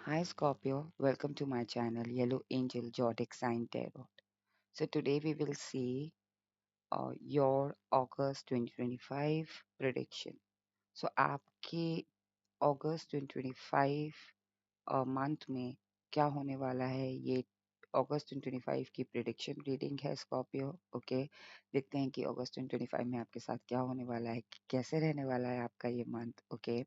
Hi Scorpio, welcome to my channel Yellow Angel Zodiac Sign Tarot. So today we will see your August 2025 prediction. So आपके अगस्त 2025 month में क्या होने वाला है ये अगस्त 2025 की प्रिडिक्शन रीडिंग है स्कॉर्पियो। ओके, देखते हैं कि अगस्त 2025 में आपके साथ क्या होने वाला है, कैसे रहने वाला है आपका ये मंथ। ओके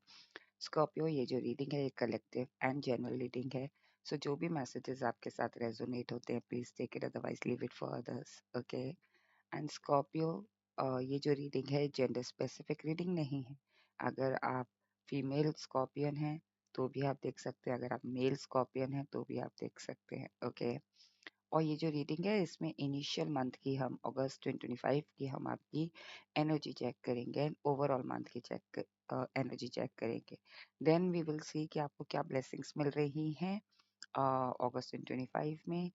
स्कॉर्पियो, ये जो रीडिंग है ये कलेक्टिव एंड जनरल रीडिंग है। सो जो भी मैसेजेस आपके साथ रेजोनेट होते हैं please take it, otherwise leave it for others. Okay and Scorpio, ये जो रीडिंग है जेंडर स्पेसिफिक रीडिंग नहीं है। अगर आप फीमेल स्कॉर्पियन हैं तो भी आप देख सकते हैं, अगर आप मेल स्कॉर्पियन हैं तो भी आप देख सकते हैं। ओके और ये जो रीडिंग है इसमें इनिशियल मंथ की हम अगस्त 2025 की हम आपकी एनर्जी चेक करेंगे एंड ओवरऑल मंथ की चेक एनर्जी चेक करेंगे। देन वी विल सी कि आपको क्या ब्लेसिंग्स मिल रही हैं अगस्त 2025 में,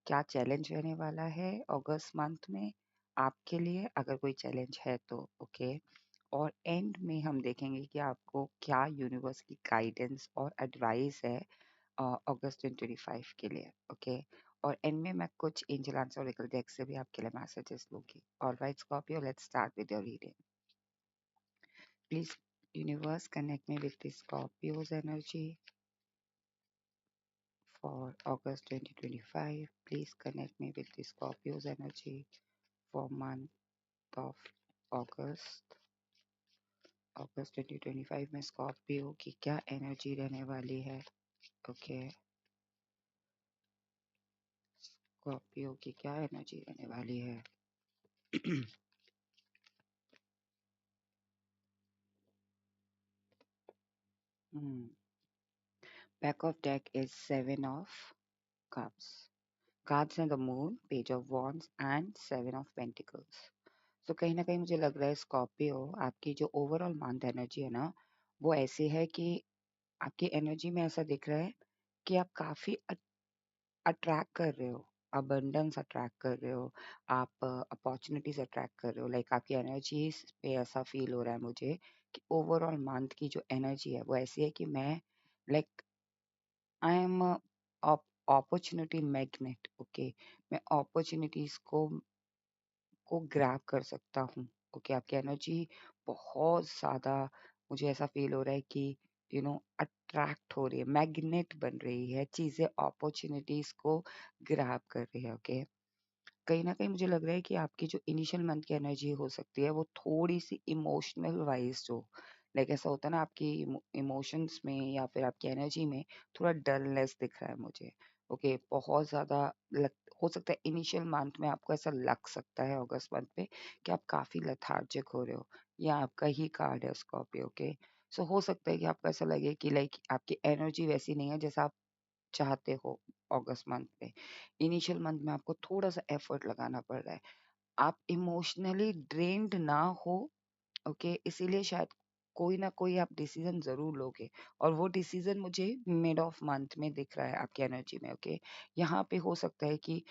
क्या चैलेंज रहने वाला है अगस्त मंथ में आपके लिए, अगर कोई चैलेंज है तो। ओके और एंड में हम देखेंगे कि आपको क्या यूनिवर्स की गाइडेंस और एडवाइस है अगस्त 2025 के लिए। ओके और एंड में मैं कुछ एंजल आंसर ओरेकल डेक से भी आपके लिए मैसेजेस लूंगी। Alright Scorpio, let's start with your reading. Please universe connect me with the Scorpios energy for August 2025. Please connect me with the Scorpio's energy for month of August. अगस्त 2025 में Scorpio की क्या energy रहने वाली है। Okay Scorpio की क्या energy रहने वाली है। Back of deck is Seven of Cups. Cards in the Moon, Page of Wands and Seven of Pentacles. तो कहीं ना कहीं मुझे लग रहा है स्कॉर्पियो, आपकी जो ओवरऑल मंथ एनर्जी है ना वो ऐसी है कि आपकी एनर्जी में ऐसा दिख रहा है कि आप काफी अट्रैक्ट कर रहे हो, अबंडेंस अट्रैक्ट कर रहे हो, आप अपॉर्चुनिटीज अट्रैक्ट कर रहे हो। लाइक आपकी एनर्जी पे ऐसा फील हो रहा है मुझे कि ओवरऑल मंथ की जो एनर्जी है वो ऐसी है कि मैं like I am opportunity magnet. Okay मैं अपॉर्चुनिटीज को ग्रैब कर सकता हूँ। ओके आपकी एनर्जी बहुत ज़्यादा, मुझे ऐसा फील हो रहा है कि अट्रैक्ट हो रही है, मैग्नेट बन रही है, चीज़ें अपॉर्चुनिटीज को ग्रैब कर रही है। ओके कहीं ना कहीं मुझे लग रहा है कि आपकी जो इनिशियल मंथ की एनर्जी हो सकती है वो थोड़ी सी इमोशनल वाइज जो लाइक ऐसा होता है ना आपकी इमोशंस में या फिर आपकी एनर्जी में थोड़ा डलनेस दिख रहा है मुझे। ओके बहुत ज्यादा लग, हो सकता है इनिशियल मंथ में आपको ऐसा लग सकता है अगस्त मंथ में कि आप काफी लेथार्जिक हो रहे हो, या आपका ही कार्ड है स्कॉर्पियो। ओके सो हो सकता है कि आपको ऐसा लगे कि लाइक आपकी एनर्जी वैसी नहीं है जैसा आप चाहते हो अगस्त मंथ में। इनिशियल मंथ में आपको थोड़ा सा एफर्ट लगाना पड़ रहा है, आप इमोशनली ड्रेन्ड ना हो। ओके इसीलिए शायद कोई ना कोई आप डिसीजन जरूर लोगे, और वो डिसीजन मुझे मिड ऑफ मंथ में दिख रहा है आपकी एनर्जी में। ओके यहाँ पे हो सकता है कि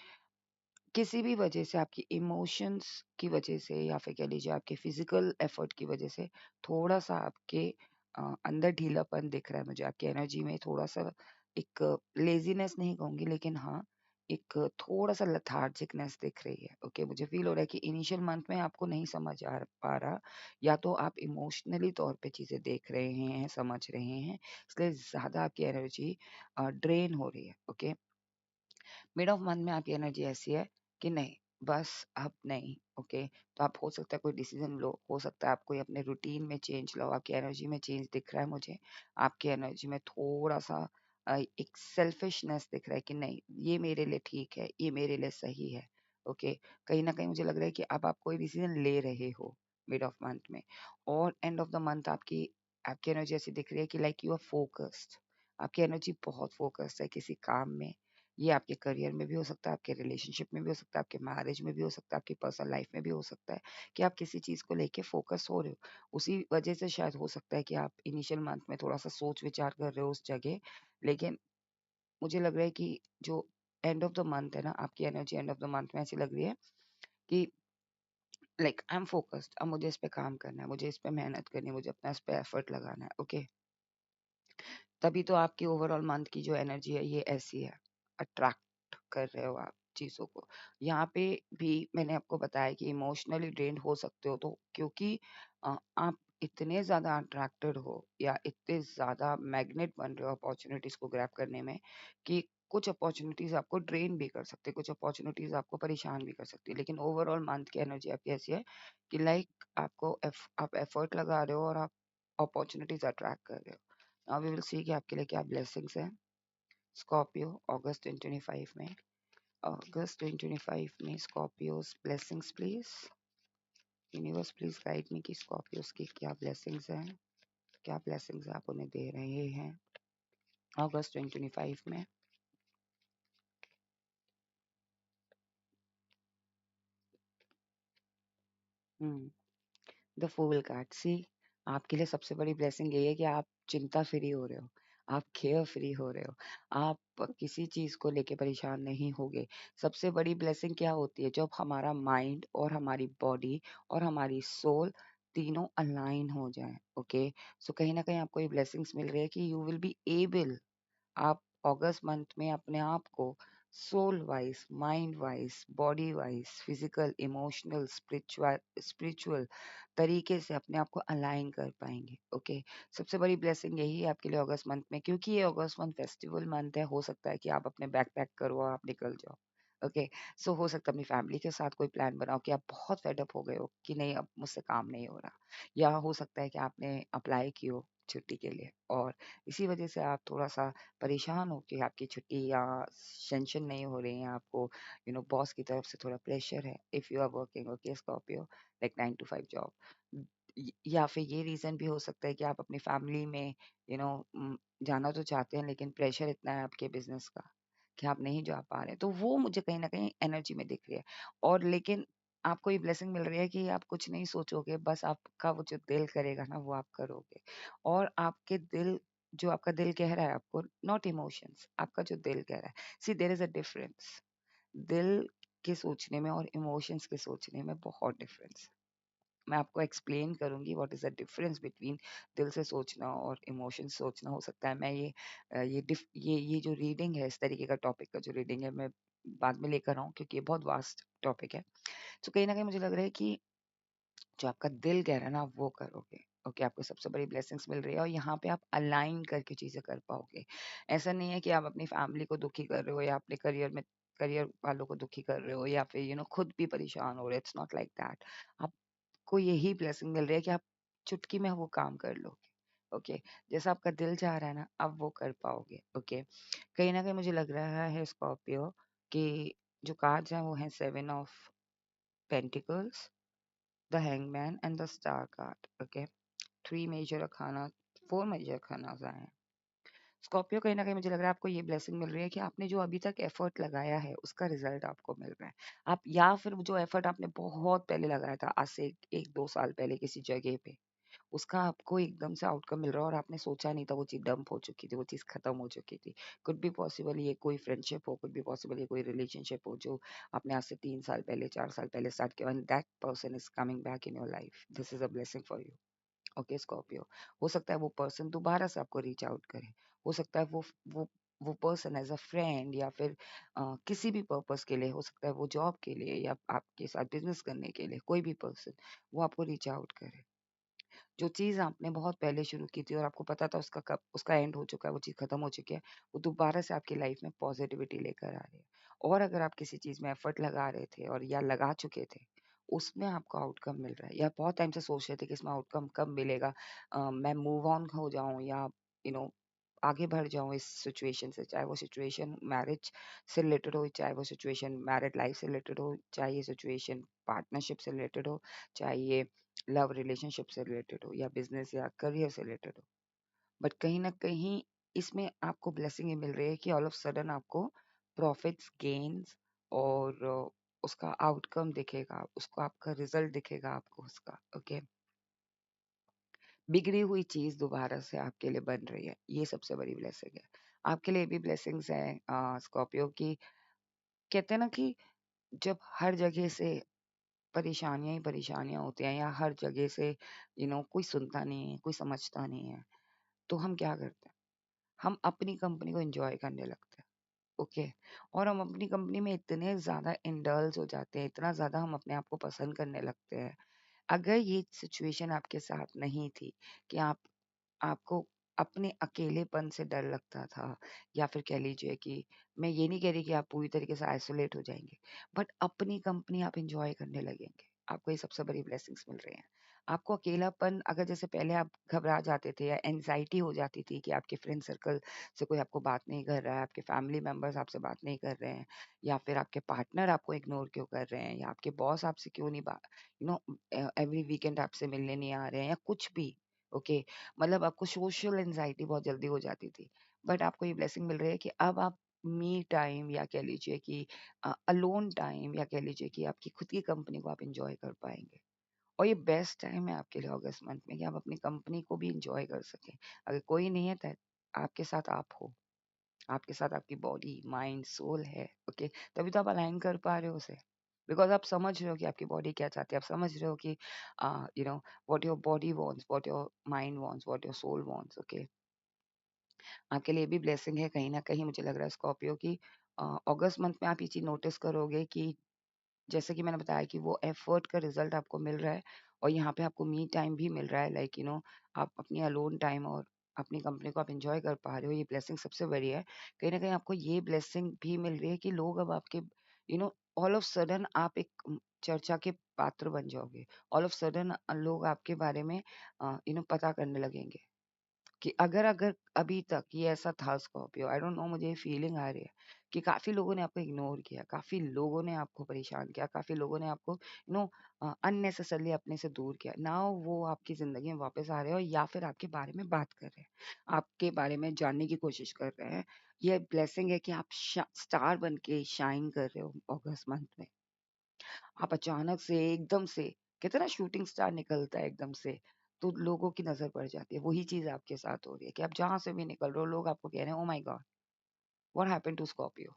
किसी भी वजह से, आपकी इमोशंस की वजह से या फिर कह लीजिए आपके फिजिकल एफर्ट की वजह से थोड़ा सा आपके अंदर ढीलापन दिख रहा है मुझे आपकी एनर्जी में। थोड़ा सा एक लेजीनेस नहीं कहूंगी, लेकिन हाँ एक थोड़ा सा लथार्जिकनेस दिख रही है। ओके मुझे फील हो रहा है कि इनिशियल मंथ में आपको नहीं समझ आ पा रहा, या तो आप इमोशनली तौर पे चीजें देख रहे हैं, समझ रहे हैं, इसलिए ज्यादा आपकी एनर्जी ड्रेन हो रही है। ओके मिड ऑफ मंथ में आपकी एनर्जी ऐसी है कि नहीं, बस अब नहीं। ओके तो आप हो सकता है कोई डिसीजन लो, हो सकता है आप कोई अपने रूटीन में चेंज लो। आपकी एनर्जी में चेंज दिख रहा है मुझे, आपकी एनर्जी में थोड़ा सा एक सेल्फिशनेस दिख रहा है कि नहीं ये मेरे लिए ठीक है, ये मेरे लिए सही है। ओके कहीं ना कहीं मुझे लग रहा है कि अब आप कोई डिसीजन ले रहे हो मिड ऑफ मंथ में, और एंड ऑफ द मंथ आपकी आपकी एनर्जी ऐसी दिख रही है कि लाइक यू आर फोकस्ड। आपकी एनर्जी बहुत फोकस्ड है किसी काम में, ये आपके करियर में भी हो सकता है, आपके रिलेशनशिप में भी हो सकता है, आपके मैरिज में भी हो सकता है, आपकी पर्सनल लाइफ में भी हो सकता है कि आप किसी चीज को लेके फोकस हो रहे हो। उसी वजह से शायद हो सकता है कि आप इनिशियल मंथ में थोड़ा सा सोच विचार कर रहे हो उस जगह, लेकिन मुझे लग रहा है कि जो एंड ऑफ द मंथ है ना, आपकी energy end of the month में ऐसी लग रही है कि लाइक आई एम फोकस्ड, अब मुझे इस पे काम करना है, मुझे इस पे मेहनत करनी है, मुझे अपना इस पे एफर्ट लगाना है। ओके तभी तो आपकी ओवरऑल मंथ की जो एनर्जी है ये ऐसी है, अट्रैक्ट कर रहे हो आप चीज़ों को। यहाँ पे भी मैंने आपको बताया कि इमोशनली ड्रेन्ड हो सकते हो, तो क्योंकि आप इतने ज़्यादा अट्रैक्टेड हो या इतने ज़्यादा मैग्नेट बन रहे हो अपॉर्चुनिटीज़ को ग्रैब करने में, कि कुछ अपॉर्चुनिटीज़ आपको ड्रेन भी कर सकते हैं, कुछ अपॉर्चुनिटीज़ आपको परेशान भी कर सकती है। लेकिन ओवरऑल मंथ की एनर्जी आपकी ऐसी है कि लाइक आप एफर्ट लगा रहे हो और आप अपॉर्चुनिटीज़ अट्रैक्ट कर रहे हो। नाउ वी विल सी कि आपके लिए क्या ब्लेसिंग्स हैं। स्कॉर्पियो अगस्त 2025 में, अगस्त 2025 में Scorpios blessings please. Universe please guide मी कि स्कॉर्पियोज की क्या ब्लेसिंग्स हैं, क्या ब्लेसिंग्स आप उन्हें दे रहे हैं अगस्त 2025 में। द फूल कार्ड सी, आपके लिए सबसे बड़ी ब्लेसिंग यही है कि आप चिंता फ्री हो रहे हो, आप केयर फ्री हो रहे हो, आप किसी चीज को लेके परेशान नहीं होगे। सबसे बड़ी ब्लेसिंग क्या होती है? जब हमारा माइंड और हमारी बॉडी और हमारी सोल तीनों अलाइन हो जाए। ओके, सो कहीं ना कहीं आपको ये ब्लेसिंग्स मिल रही है कि यू विल बी एबल, आप अगस्त मंथ में अपने आप को soul wise, mind wise, body wise, physical, emotional, spiritual तरीके से अपने आप को अलाइन कर पाएंगे। ओके, सबसे बड़ी ब्लेसिंग यही है आपके लिए अगस्त मंथ में, क्योंकि ये अगस्त मंथ फेस्टिवल मंथ है। हो सकता है कि आप अपने बैग पैक करो और आप निकल जाओ। ओके, सो हो सकता है अपनी फैमिली के साथ कोई प्लान बनाओ कि आप बहुत फेडअप हो गए हो कि नहीं अब मुझसे काम नहीं हो रहा, या हो सकता है कि आपने अप्लाई की हो छुट्टी के लिए और इसी वजह से आप थोड़ा-सा परेशान हो कि आपकी छुट्टी या सेंशन नहीं हो रही है, आपको बॉस की तरफ से थोड़ा प्रेशर है। If you are working, okay Scorpio, like 9 to 5 job. या फिर ये रीज़न भी हो सकता है कि आप अपनी फैमिली में यू नो जाना तो चाहते हैं, लेकिन प्रेशर इतना है आपके बिज़नेस का कि आप नहीं जा पा रहे हैं। तो वो मुझे कहीं न कहीं एनर्जी में दिख रही है। और लेकिन आपको ये ब्लेसिंग मिल रही है कि आप कुछ नहीं सोचोगे, बस आपका वो जो दिल करेगा ना वो आप करोगे। और आपके दिल, जो आपका दिल कह रहा है आपको, नॉट इमोशंस, आपका जो दिल कह रहा है। सी देयर इज़ अ डिफरेंस। दिल के सोचने में और इमोशंस के सोचने में बहुत डिफरेंस है। मैं आपको एक्सप्लेन करूंगी what is the difference between दिल से सोचना और इमोशन सोचना। हो सकता है मैं ये जो रीडिंग है, इस तरीके का टॉपिक का जो रीडिंग है, मैं बाद में लेकर आऊँ, क्योंकि ये बहुत वास्ट टॉपिक है। तो कहीं ना कहीं मुझे लग रहा है कि जो आपका दिल कह रहा है ना आप वो करोगे। ओके, आपको सबसे बड़ी ब्लेसिंग्स मिल रही है और यहाँ पे आप अलाइन करके चीजें कर पाओगे। ऐसा नहीं है कि आप अपनी फैमिली को दुखी कर रहे हो या अपने करियर वालों को दुखी कर रहे हो या फिर खुद भी परेशान हो रहे हो। It's not like that. आपको यही ब्लेसिंग मिल रही है कि आप चुटकी में वो काम कर लोगे। ओके, जैसा आपका दिल चाह रहा है ना आप वो कर पाओगे। ओके, कहीं ना कहीं मुझे लग रहा है स्कॉर्पियो कि जो कार्ड्स हैं वो हैं 7 of pentacles, the hangman and the star card. Okay, three major arcana, four major arcanas आए हैं। स्कॉर्पियो, कहीं ना कहीं मुझे लग रहा है आपको ये ब्लेसिंग मिल रही है कि आपने जो अभी तक एफर्ट लगाया है उसका रिजल्ट आपको मिल रहा है। आप या फिर जो एफर्ट आपने बहुत पहले लगाया था, आज से एक दो साल पहले किसी जगह पे, उसका आपको एकदम से आउटकम मिल रहा है और आपने सोचा नहीं था, वो चीज़ डंप हो चुकी थी, वो चीज़ खत्म हो चुकी थी। कुड बी पॉसिबल ये कोई फ्रेंडशिप हो, कुड बी पॉसिबल ये कोई रिलेशनशिप हो जो आपने आज से 3 साल पहले 4 साल पहले स्टार्ट किया, and that person is coming back in your life. This is a blessing for you. Okay Scorpio, हो सकता है वो पर्सन दोबारा से आपको रीच आउट करे। हो सकता है वो वो पर्सन एज अ फ्रेंड या फिर किसी भी पर्पस के लिए, हो सकता है वो जॉब के लिए या आपके साथ बिजनेस करने के लिए, कोई भी पर्सन वो आपको रीच आउट करे। जो चीज़ आपने बहुत पहले शुरू की थी और आपको पता था उसका कब उसका एंड हो चुका है, वो चीज़ खत्म हो चुकी है, वो दोबारा से आपकी लाइफ में पॉजिटिविटी लेकर आ रही है। और अगर आप किसी चीज़ में एफर्ट लगा रहे थे और या लगा चुके थे, उसमें आपको आउटकम मिल रहा है, या बहुत टाइम से सोच रहे थे कि इसमें आउटकम कब मिलेगा, मैं मूव ऑन हो जाऊं या यू नो आगे बढ़ जाऊं इस सिचुएशन से, चाहे वो सिचुएशन मैरिज से रिलेटेड हो, चाहे वो सिचुएशन मैरिड लाइफ से रिलेटेड हो, चाहे ये सिचुएशन पार्टनरशिप से रिलेटेड हो, चाहे ये लव रिलेशनशिप से रिलेटेड हो या बिजनेस या करियर से रिलेटेड हो। बट कहीं ना कहीं इसमें आपको ब्लेसिंग ये मिल रही है कि ऑल ऑफ सडन आपको प्रॉफिट्स, गेन्स और उसका आउटकम दिखेगा, उसको आपका रिजल्ट दिखेगा आपको उसका। ओके, बिगड़ी हुई चीज दोबारा से आपके लिए बन रही है, ये सबसे बड़ी ब्लेसिंग है। आपके लिए भी ब्लेसिंग्स हैं स्कॉर्पियो की। कहते हैं ना कि जब हर जगह से परेशानियां ही परेशानियां होती हैं या हर जगह से कोई सुनता नहीं है, कोई समझता नहीं है, तो हम क्या करते हैं? हम अपनी कंपनी को एंजॉय करने लगते हैं। ओके। और हम अपनी कंपनी में इतने ज़्यादा इंडल्ज हो जाते हैं, इतना ज़्यादा हम अपने आप को पसंद करने लगते हैं। अगर ये सिचुएशन आपके साथ नहीं थी कि आपको अपने अकेलेपन से डर लगता था, या फिर कह लीजिए कि मैं ये नहीं कह रही कि आप पूरी तरीके से आइसोलेट हो जाएंगे, बट अपनी कंपनी आप इंजॉय करने लगेंगे, आपको ये सबसे बड़ी ब्लेसिंग्स मिल रही हैं। आपको अकेलापन, अगर जैसे पहले आप घबरा जाते थे या एनजाइटी हो जाती थी कि आपके फ्रेंड सर्कल से कोई आपको बात नहीं कर रहा है, आपके फैमिली मेंबर्स आपसे बात नहीं कर रहे हैं, या फिर आपके पार्टनर आपको इग्नोर क्यों कर रहे हैं, या आपके बॉस आपसे क्यों नहीं बात, एवरी वीकेंड आपसे मिलने नहीं आ रहे हैं, या कुछ भी। ओके। मतलब आपको सोशल एंजाइटी बहुत जल्दी हो जाती थी। बट आपको ये ब्लेसिंग मिल रही है कि अब आप मी टाइम, या कह लीजिए कि अलोन टाइम, या कह लीजिए कि आपकी खुद की कंपनी को आप इंजॉय कर पाएंगे। और ये बेस्ट टाइम है आपके लिए अगस्त मंथ में, कि आप अपनी कंपनी को भी इंजॉय कर सकें। अगर कोई नहीं है तो आपके साथ आप हो, आपके साथ आपकी बॉडी माइंड सोल है। ओके। तभी तो आप अलाइन कर पा रहे हो उसे, बिकॉज आप समझ रहे हो कि आपकी बॉडी क्या चाहती है, आप समझ रहे हो कि you know what your body wants, what your mind wants, what your soul wants. Okay. आपके लिए भी ब्लेसिंग है कहीं ना कहीं, मुझे लग रहा है स्कॉर्पियो की। अगस्त मंथ में आप ये चीज नोटिस करोगे कि जैसे कि मैंने बताया कि वो एफर्ट का रिजल्ट आपको मिल रहा है, और यहाँ पे आपको मी टाइम भी मिल रहा है, लाइक आप अपनी अलोन टाइम और अपनी कंपनी को आप एंजॉय कर पा रहे हो। ये ब्लेसिंग सबसे बड़ी है। कहीं ना कहीं आपको ये ब्लेसिंग भी मिल रही है कि लोग अब आपके ऑल ऑफ सडन आप एक चर्चा के पात्र बन जाओगे। ऑल ऑफ सडन लोग आपके बारे में पता करने लगेंगे कि अगर अगर अभी तक ये ऐसा था स्कॉर्पियो, आई डोंट नो, मुझे ये फीलिंग आ रही है कि काफी लोगों ने आपको इग्नोर किया, काफी लोगों ने आपको परेशान किया, काफी लोगों ने आपको अननेसेसरली अपने से दूर किया। नाउ वो आपकी जिंदगी में वापस आ रहे हो, या फिर आपके बारे में बात कर रहे हैं, आपके बारे में जानने की कोशिश कर रहे हैं। ये ब्लेसिंग है कि आप स्टार बन के शाइन कर रहे हो अगस्त मंथ में। आप अचानक से एकदम से, कहते हैं ना शूटिंग स्टार निकलता है एकदम से, तो लोगों की नजर पड़ जाती है। वही चीज आपके साथ हो रही है कि आप जहां से भी निकल रहे हो, लोग आपको कह रहे हैं, oh my God, what happened to Scorpio.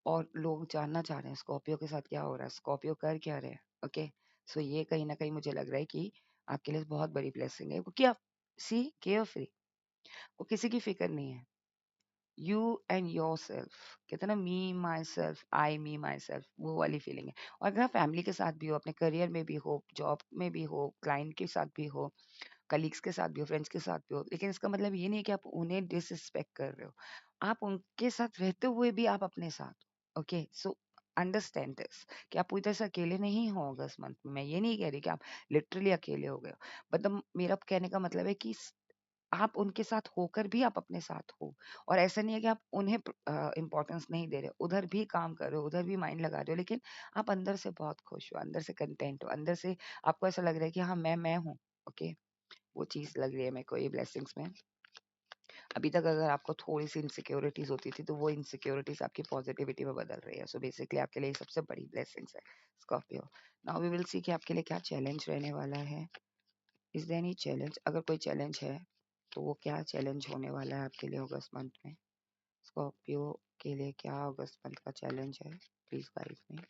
और लोग जानना चाह रहे हैं स्कॉर्पियो के साथ क्या हो रहा है, स्कॉर्पियो कर क्या रहे हैं। ओके। सो ये कहीं ना कहीं मुझे लग रहा है कि आपके लिए बहुत बड़ी ब्लेसिंग है, क्योंकि आप सी केयर फ्री, वो किसी की फिक्र नहीं है। यू एंड योर सेल्फ, कहते हैं ना, मी my self, I me my self, वो वाली फीलिंग है। और अगर आप फैमिली के साथ भी हो, अपने करियर में भी हो, जॉब में भी हो, क्लाइंट के साथ भी हो, कलीग्स के साथ भी हो, फ्रेंड्स के साथ भी हो, लेकिन इसका मतलब ये नहीं है कि आप उन्हें डिसरिस्पेक्ट कर रहे हो। आप उनके साथ रहते हुए भी आप अपने साथ। ओके। सो अंडरस्टैंड दिस कि आप पूरी तरह से अकेले नहीं हो अगस्त मंथ में। मैं ये नहीं कह रही कि आप लिटरली अकेले हो गए हो, मतलब मेरा कहने का मतलब है कि आप उनके साथ होकर भी आप अपने साथ हो। और ऐसा नहीं है कि आप उन्हें इम्पोर्टेंस नहीं दे रहे हो, उधर भी काम कर रहे हो, उधर भी माइंड लगा रहे हो, लेकिन आप अंदर से बहुत खुश हो, अंदर से कंटेंट हो, अंदर से आपको ऐसा लग रहा है कि हाँ मैं हूँ। ओके। वो चीज लग रही है मेरे को ये ब्लेसिंग्स में। अभी तक अगर आपको थोड़ी सी इनसिक्योरिटीज होती थी, तो वो इनसिक्योरिटीज आपकी पॉजिटिविटी में बदल रही है। सो बेसिकली आपके लिए सबसे बड़ी ब्लेसिंग्स है Scorpio. Now we will see कि आपके लिए क्या चैलेंज रहने वाला है। Is there any challenge? अगर कोई चैलेंज है तो वो क्या चैलेंज होने वाला है आपके लिए अगस्त मंथ में? स्कॉर्पियो के लिए क्या अगस्त मंथ का चैलेंज है? Please guide me.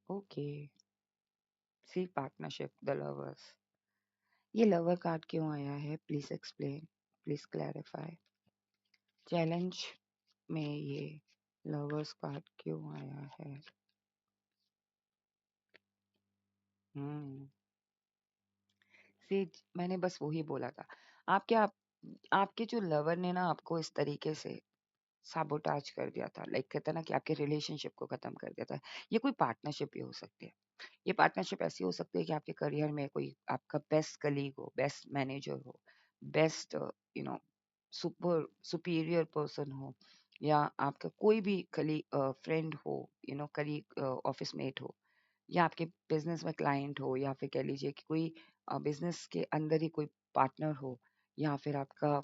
Okay. See partnership, the lovers. ये लवर कार्ड क्यों आया है? Please explain, please clarify. Challenge में ये लवर्स कार्ड क्यों आया है? हम्म। सी, मैंने बस वही बोला था। आपके आप, आपके जो लवर ने ना आपको इस तरीके से साबोटाज कर दिया था, लाइक कहता है ना कि आपके रिलेशनशिप को खत्म कर दिया था। ये कोई पार्टनरशिप भी हो सकती है। ये पार्टनरशिप ऐसी हो सकती है कि आपके करियर में कोई आपका बेस्ट कलीग हो, बेस्ट मैनेजर हो, best you know super superior person हो, या आपका कोई भी कली फ्रेंड हो, कलीग, ऑफिस मेट हो, या आपके बिजनेस में क्लाइंट हो, या फिर कह लीजिए कि कोई बिजनेस के अंदर ही कोई पार्टनर हो, या फिर आपका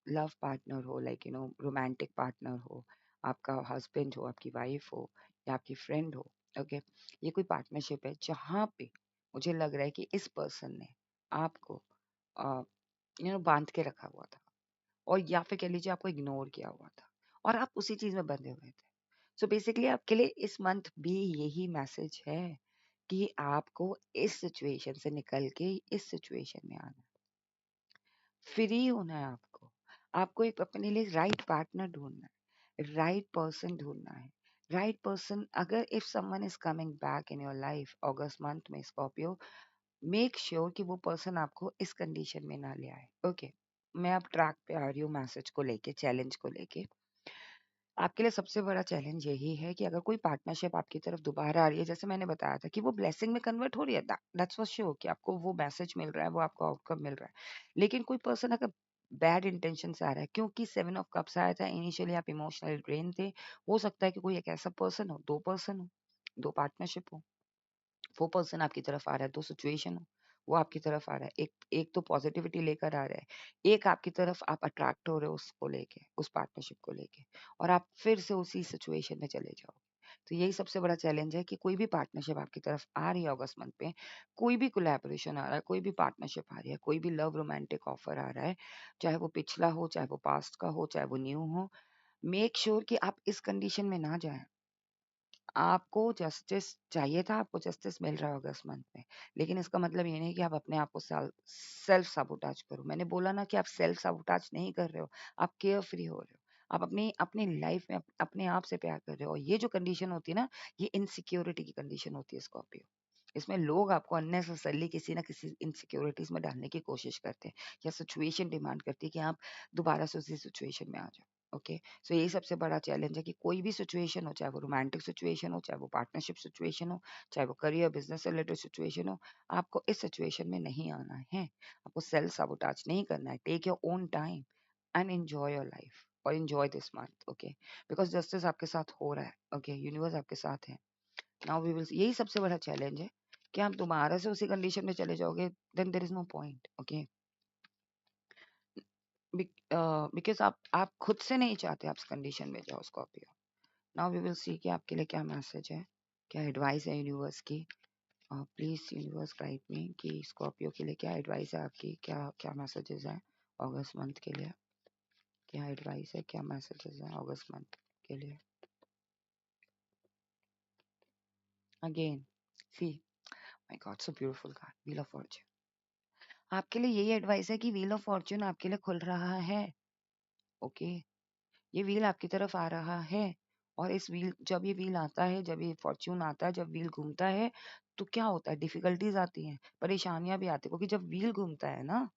लव पार्टनर हो, लाइक रोमांटिक पार्टनर हो, आपका हस्बैंड हो, आपकी वाइफ हो, या आपकी फ्रेंड हो। ओके। ये कोई पार्टनरशिप है जहाँ पे मुझे लग रहा है कि इस पर्सन ने आपको बांध के रखा हुआ था, और या फिर कह लीजिए आपको इग्नोर किया हुआ था, और आप उसी चीज में बंधे हुए थे। सो बेसिकली आपके लिए इस मंथ भी यही मैसेज है कि आपको इस सिचुएशन से निकल के इस सिचुएशन में आना, फ्री होना है आपको। आपको एक अपने लिए राइट पार्टनर ढूंढना है, राइट पर्सन ढूंढना है। राइट पर्सन, अगर if someone is coming back in your life August month में स्कॉर्पियो, मेक श्योर कि वो पर्सन आपको इस कंडीशन में ना ले आए। ओके, मैं अब ट्रैक पे आ रही हूँ मैसेज को लेके, चैलेंज को लेके। आपके लिए सबसे बड़ा चैलेंज यही है कि अगर कोई पार्टनरशिप आपकी तरफ दोबारा आ रही है, जैसे मैंने बताया था कि वो ब्लेसिंग में कन्वर्ट हो रही है, दैट्स फॉर श्योर कि आपको वो मैसेज मिल रहा है, वो आपको आउटकम मिल रहा है। लेकिन कोई पर्सन अगर बैड इंटेंशन से आ रहा है, क्योंकि 7 ऑफ कप्स आया था, इनिशियली आप इमोशनल ड्रेन थे, हो सकता है कि कोई एक ऐसा पर्सन हो, 2 पर्सन हो, 2 पार्टनरशिप हो, वो पर्सन आपकी तरफ आ रहा है, 2 सिचुएशन हो, वो आपकी तरफ आ रहा है। एक एक तो पॉजिटिविटी लेकर आ रहा है, एक आपकी तरफ आप अट्रैक्ट हो रहे हो उसको लेके, उस पार्टनरशिप को लेके, और आप फिर से उसी सिचुएशन में चले जाओ। तो यही सबसे बड़ा चैलेंज है कि कोई भी पार्टनरशिप आपकी तरफ आ रही है अगस्त मंथ पे, कोई भी कोलैबोरेशन आ रहा है, कोई भी पार्टनरशिप आ रही है, कोई भी लव रोमांटिक ऑफर आ रहा है, चाहे वो पिछला हो, चाहे वो पास्ट का हो, चाहे वो न्यू हो, मेक श्योर कि आप इस कंडीशन में ना जाएं। आपको जस्टिस चाहिए था, आपको जस्टिस मिल रहा होगा इस मंथ में, लेकिन इसका मतलब ये नहीं कि आप अपने आप को सेल्फ साबोटाज करो। मैंने बोला ना कि आप सेल्फ साबोटाज नहीं कर रहे हो, आप केयर फ्री हो रहे हो, आप अपनी अपनी लाइफ में अपने आप से प्यार कर रहे हो। और ये जो कंडीशन होती है ना, ये इनसिक्योरिटी की कंडीशन होती है स्कॉर्पियो। इसमें लोग आपको अननेसेसरली किसी ना किसी इनसिक्योरिटीज में डालने की कोशिश करते हैं, या सिचुएशन डिमांड करती है कि आप दोबारा से उसी सिचुएशन में आ जाओ। ओके, सो यही सबसे बड़ा चैलेंज है कि कोई भी सिचुएशन हो, चाहे वो रोमांटिक सिचुएशन हो, चाहे वो पार्टनरशिप सिचुएशन हो, चाहे वो करियर बिजनेस से रिलेटेड सिचुएशन हो, आपको इस सिचुएशन में नहीं आना है। आपको सेल्फ साबोटाज नहीं करना है। Take your own time and enjoy your life और enjoy this month. Okay, because justice आपके साथ हो रहा है। ओके, यूनिवर्स आपके साथ है। नाउ वी विल, यही सबसे बड़ा चैलेंज है कि आप दोबारा से उसी कंडीशन में चले जाओगे, then there is no point. Okay, because आप खुद से नहीं चाहते आप इस कंडीशन में जाओ Scorpio. Now we will see कि आपके लिए क्या मैसेज है, क्या एडवाइस है यूनिवर्स की। प्लीज यूनिवर्स गाइड मी कि स्कॉर्पियो के लिए क्या एडवाइस है आपकी, क्या क्या मैसेजेस हैं अगस्त मंथ के लिए, क्या एडवाइस है, क्या मैसेजेस हैं अगस्त मंथ के लिए। Again see, my God, so beautiful card, wheel of fortune. आपके लिए यही एडवाइस है कि व्हील ऑफ फॉर्च्यून आपके लिए खुल रहा है। ओके, ये व्हील आपकी तरफ आ रहा है। और इस व्हील, जब ये व्हील आता है, जब ये फॉर्च्यून आता है, जब व्हील घूमता है, तो क्या होता है, डिफिकल्टीज आती हैं, परेशानियां भी आती है, क्योंकि जब व्हील घूमता है ना,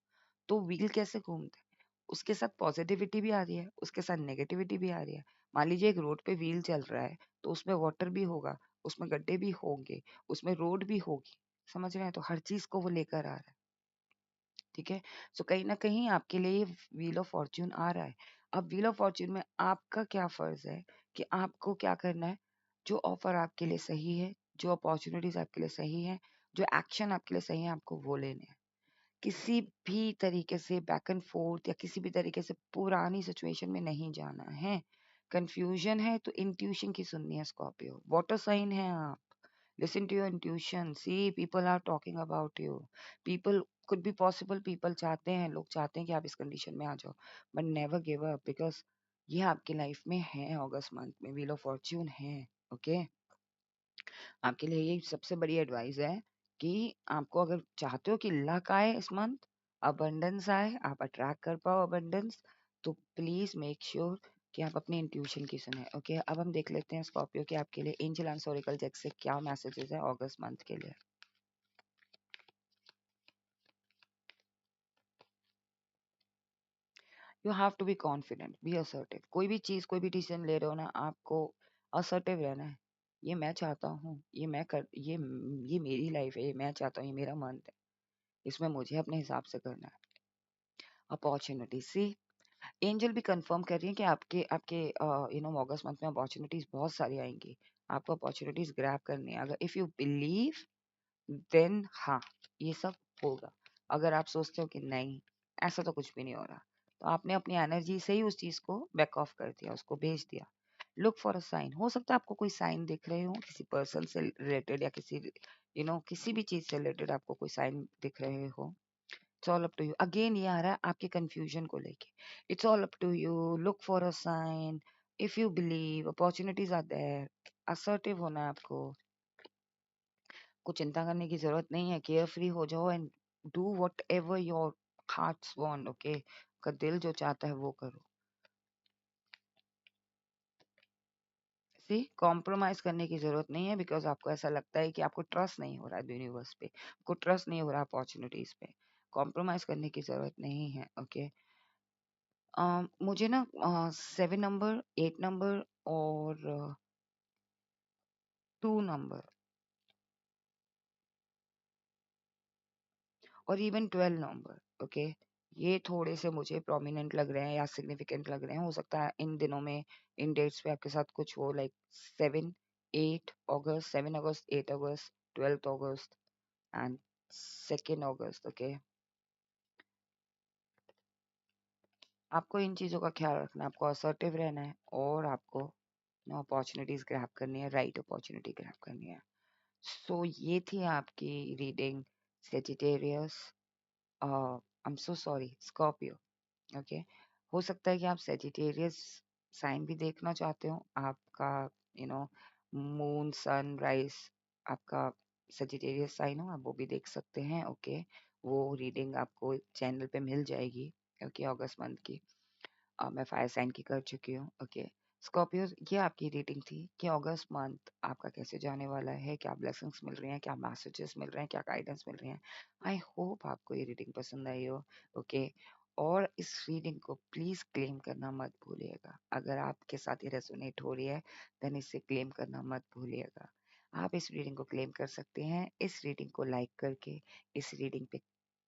तो व्हील कैसे घूमता है, उसके साथ पॉजिटिविटी भी आ रही है, उसके साथ नेगेटिविटी भी आ रही है। मान लीजिए एक रोड पे व्हील चल रहा है, तो उसमें वाटर भी होगा, उसमें गड्ढे भी होंगे, उसमें रोड भी होगी, समझ रहे हैं, तो हर चीज को वो लेकर आ रहा है। ठीक है, सो कहीं ना कहीं आपके लिए व्हील ऑफ फॉर्च्यून आ रहा है। अब व्हील ऑफ फॉर्च्यून में आपका क्या फर्ज है कि आपको क्या करना है। जो ऑफर आपके लिए सही है, जो अपॉर्चुनिटीज आपके लिए सही है, जो एक्शन आपके लिए सही है, आपको वो लेने हैं। किसी भी तरीके से बैक एंड फोर्थ या किसी भी तरीके से पुरानी सिचुएशन में नहीं जाना है। कंफ्यूजन है तो इंट्यूशन की सुननी है स्कॉर्पियो। वाटर साइन है आप, listen to your intuition, see people are talking about you, people could be possible, people चाहते हैं, लोग चाहते हैं कि आप इस कंडीशन में आ जाओ, but never give up, because ये आपकी लाइफ में है। अगस्त मंथ में व्हील ऑफ फॉर्च्यून है। ओके, आपके लिए ये सबसे बड़ी एडवाइस है कि आपको अगर चाहते हो कि लक आए इस मंथ, अबंडेंस आए, आप अट्रैक्ट कर पाओ अबंडेंस, तो प्लीज मेक श्योर कि आप अपने इंट्यूशन की सुने। ओके, अब हम देख लेते हैं स्कॉर्पियो के आपके लिए एंजल एंड ओरेकल डेक से क्या मैसेजेस है अगस्त मंथ के लिए। You have to be confident, be assertive. कोई भी चीज, कोई भी डिसीजन ले रहे हो ना, आपको असर्टिव रहना है। ये मैं चाहता हूँ, ये मेरी लाइफ है, ये मैं चाहता हूँ, ये मेरा मन है, इसमें मुझे अपने हिसाब से करना है। अपॉर्चुनिटी सी, एंजल भी कंफर्म कर रही है कि आपके आपके अगस्त मंथ में अपॉर्चुनिटीज बहुत सारी आएंगी। आपको अपॉर्चुनिटीज ग्रैब करनी है। अगर इफ यू बिलीव, देन हाँ, ये सब होगा। अगर आप सोचते हो कि नहीं, ऐसा तो कुछ भी नहीं हो रहा, तो आपने अपनी एनर्जी से ही उस चीज को बैक ऑफ कर दिया, उसको भेज दिया। लुक फॉर अ साइन, हो सकता है आपको कोई साइन दिख रहे हो, किसी पर्सन से रिलेटेड या किसी किसी भी चीज से रिलेटेड आपको कोई साइन दिख रहे हो। It's all up to you. Again ये आ रहा है आपके कंफ्यूजन को लेके। It's all up to you, look for a sign, if you believe opportunities are there, assertive होना है आपको। आपको चिंता करने की ज़रूरत नहीं है, केयर फ्री हो जाओ and do whatever your hearts want, okay? आपका दिल जो चाहता है वो करो। सी कॉम्प्रोमाइज़ करने की ज़रूरत नहीं है बिकॉज़ आपको ऐसा लगता है कि आपको ट्रस्ट नहीं हो रहा है यूनिवर्स पे, आपको ट्रस्ट नहीं हो रहा अपॉर्च्युनिटीज़ पे। कॉम्प्रोमाइज़ करने की ज़रूरत नहीं है, ओके? मुझे ना 7 नंबर, 8 नंबर और 2 नंबर और इवन 12 नंबर, ओके? ये थोड़े से मुझे प्रोमिनेंट लग रहे हैं या सिग्निफिकेंट लग रहे हैं। हो सकता है इन दिनों में, इन डेट्स पे आपके साथ कुछ हो, like 7, 8 August, 7 August, 8 August, 12 August and 2 August, okay? आपको इन चीज़ों का ख्याल रखना है, आपको असर्टिव रहना है और आपको अपॉर्चुनिटीज़ ग्रैब करनी है, राइट अपॉर्चुनिटी ग्रैब करनी है। सो ये थी आपकी reading Sagittarius, I am so sorry, Scorpio, okay? हो सकता है कि आप सेजिटेरियस साइन भी देखना चाहते हो, आपका you know moon sun rise आपका सेजिटेरियस साइन हो, आप वो भी देख सकते हैं, ओके? वो रीडिंग आपको चैनल पे मिल जाएगी, ओके? अगस्त मंथ की मैं फायर साइन की कर चुकी हूँ, ओके? स्कॉर्पियो, ये आपकी रीडिंग थी कि अगस्त मंथ आपका कैसे जाने वाला है, क्या ब्लेसिंग्स मिल रही हैं, क्या मैसेजेस मिल रहे हैं, क्या गाइडेंस मिल रही हैं। आई होप आपको ये रीडिंग पसंद आई हो, ओके? और इस रीडिंग को प्लीज क्लेम करना मत भूलिएगा। अगर आपके साथ ये रेजोनेट हो रही है देन इसे क्लेम करना मत भूलिएगा। आप इस रीडिंग को क्लेम कर सकते हैं, इस रीडिंग को लाइक करके, इस रीडिंग पे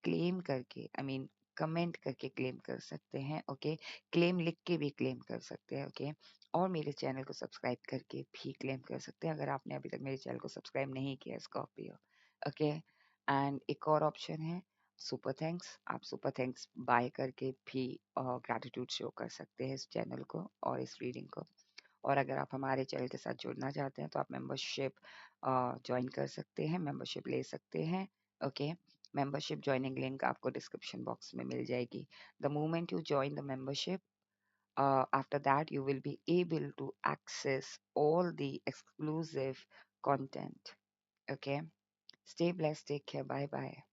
क्लेम करके, आई मीन कमेंट करके क्लेम कर सकते हैं, ओके? क्लेम लिख के भी क्लेम कर सकते हैं, ओके? और मेरे चैनल को सब्सक्राइब करके भी क्लेम कर सकते हैं अगर आपने अभी तक मेरे चैनल को सब्सक्राइब नहीं किया है, स्कॉर्पियो, ओके? एंड एक और ऑप्शन है सुपर थैंक्स। आप सुपर थैंक्स बाय करके भी ग्रैटिट्यूड शो कर सकते हैं इस चैनल को और इस रीडिंग को। और अगर आप हमारे चैनल के साथ जुड़ना चाहते हैं तो आप मेंबरशिप ज्वाइन कर सकते हैं, मेंबरशिप ले सकते हैं, ओके? मेंबरशिप ज्वाइनिंग लिंक आपको डिस्क्रिप्शन बॉक्स में मिल जाएगी। The moment you join the membership, after that you will be able to access all the exclusive content, okay? Stay blessed, take care, bye bye.